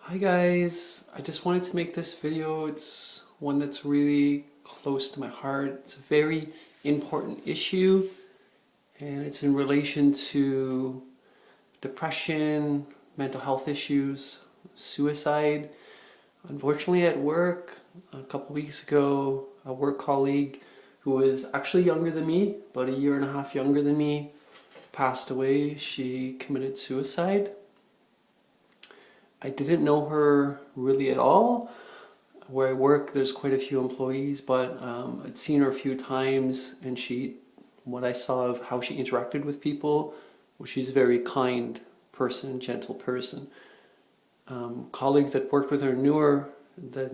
Hi guys, I just wanted to make this video. It's one that's really close to my heart. It's a very important issue and it's in relation to depression, mental health issues, suicide. Unfortunately at work, a couple weeks ago, a work colleague who was actually younger than me, about a year and a half younger than me, passed away. She committed suicide. I didn't know her really at all. Where I work, there's quite a few employees, but I'd seen her a few times, and what I saw of how she interacted with people, well, she's a very kind person, gentle person. Colleagues that worked with her knew her, that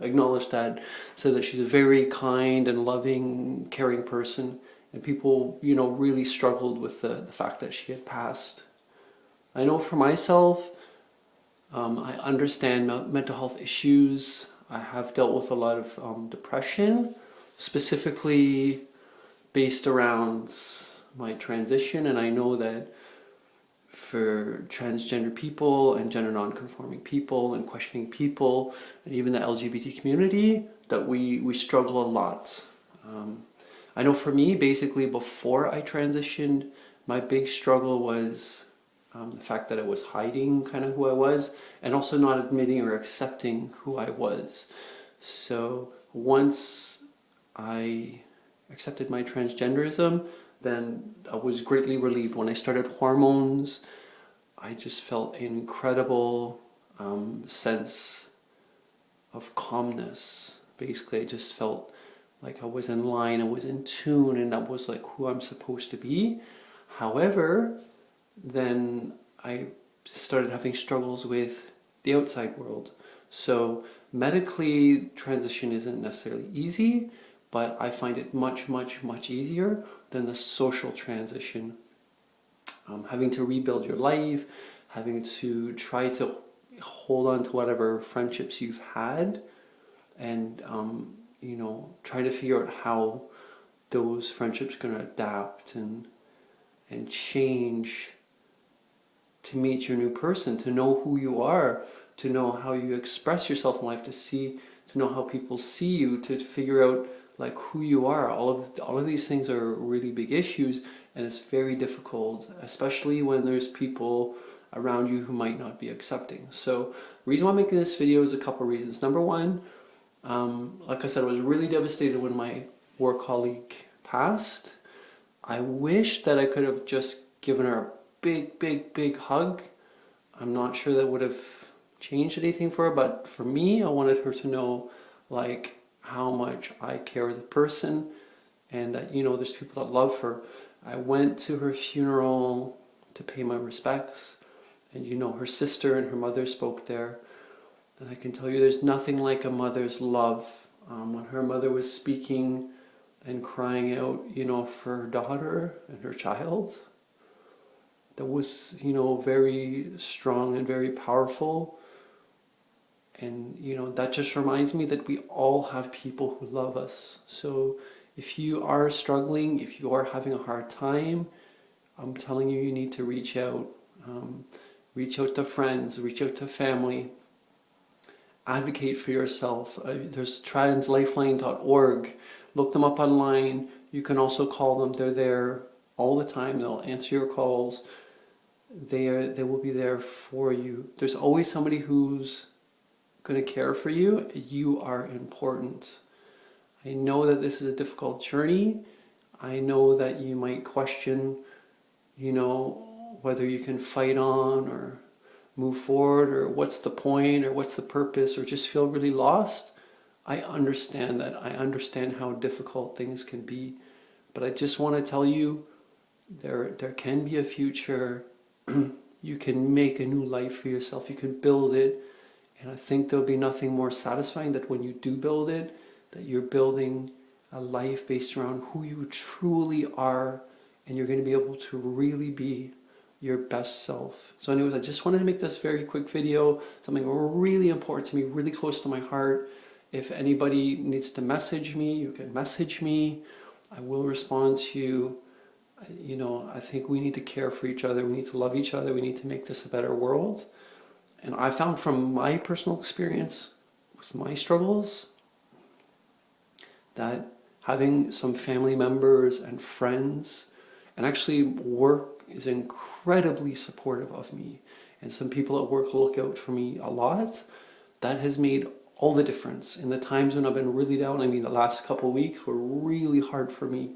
acknowledged that, said that she's a very kind and loving, caring person, and people, really struggled with the fact that she had passed. I know for myself, I understand mental health issues. I have dealt with a lot of depression, specifically based around my transition, and I know that for transgender people and gender non-conforming people and questioning people and even the LGBT community, that we struggle a lot. I know for me, basically before I transitioned, my big struggle was the fact that I was hiding kind of who I was and also not admitting or accepting who I was. So once I accepted my transgenderism, then I was greatly relieved. When I started hormones, I just felt an incredible sense of calmness. Basically, I just felt like I was in line, I was in tune, and that was like who I'm supposed to be. However, then I started having struggles with the outside world. So medically, transition isn't necessarily easy, but I find it much, much, much easier than the social transition. Having to rebuild your life, having to try to hold on to whatever friendships you've had, and try to figure out how those friendships are going to adapt and change to meet your new person, to know who you are, to know how you express yourself in life, to know how people see you, to figure out like who you are. All of these things are really big issues, and it's very difficult, especially when there's people around you who might not be accepting. So the reason why I'm making this video is a couple of reasons. Number one, like I said, I was really devastated when my work colleague passed. I wish that I could have just given her a big, big, big hug. I'm not sure that would have changed anything for her, but for me, I wanted her to know like how much I care as a person, and that, there's people that love her. I went to her funeral to pay my respects, and her sister and her mother spoke there, and I can tell you there's nothing like a mother's love. When her mother was speaking and crying out, for her daughter and her child, that was, very strong and very powerful. And, that just reminds me that we all have people who love us. So if you are struggling, if you are having a hard time, I'm telling you, you need to reach out. Reach out to friends, reach out to family. Advocate for yourself. There's translifeline.org. Look them up online. You can also call them. They're there all the time. They'll answer your calls. They will be there for you. There's always somebody who's going to care for you. You are important. I know that this is a difficult journey. I know that you might question, whether you can fight on or move forward, or what's the point, or what's the purpose, or just feel really lost. I understand that. I understand how difficult things can be. But I just want to tell you, there can be a future. You can make a new life for yourself. You can build it. And I think there'll be nothing more satisfying that when you do build it, that you're building a life based around who you truly are, and you're going to be able to really be your best self. So anyways, I just wanted to make this very quick video, something really important to me, really close to my heart. If anybody needs to message me, you can message me. I will respond to you. I think we need to care for each other. We need to love each other. We need to make this a better world. And I found from my personal experience with my struggles that having some family members and friends, and actually work is incredibly supportive of me, and some people at work look out for me a lot, that has made all the difference. In the times when I've been really down, I mean the last couple of weeks were really hard for me.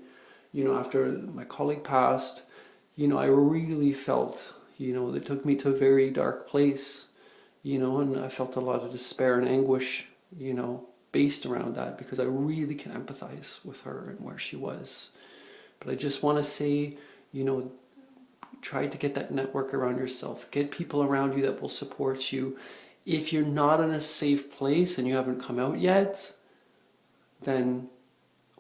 You know, after my colleague passed, you know, I really felt, you know, it took me to a very dark place, you know, and I felt a lot of despair and anguish, you know, based around that, because I really can empathize with her and where she was. But I just want to say, you know, try to get that network around yourself. Get people around you that will support you. If you're not in a safe place and you haven't come out yet, then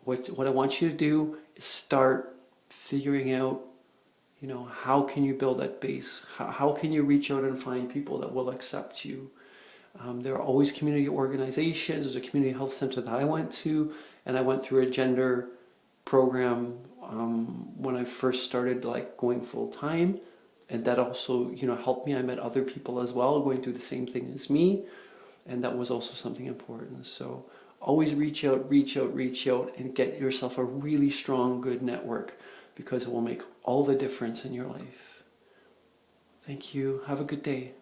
what I want you to do is start figuring out, you know, how can you build that base? How can you reach out and find people that will accept you? There are always community organizations. There's a community health center that I went to, and I went through a gender program when I first started like going full time, and that also, you know, helped me. I met other people as well going through the same thing as me, and that was also something important. So always reach out, and get yourself a really strong, good network, because it will make all the difference in your life. Thank you. Have a good day.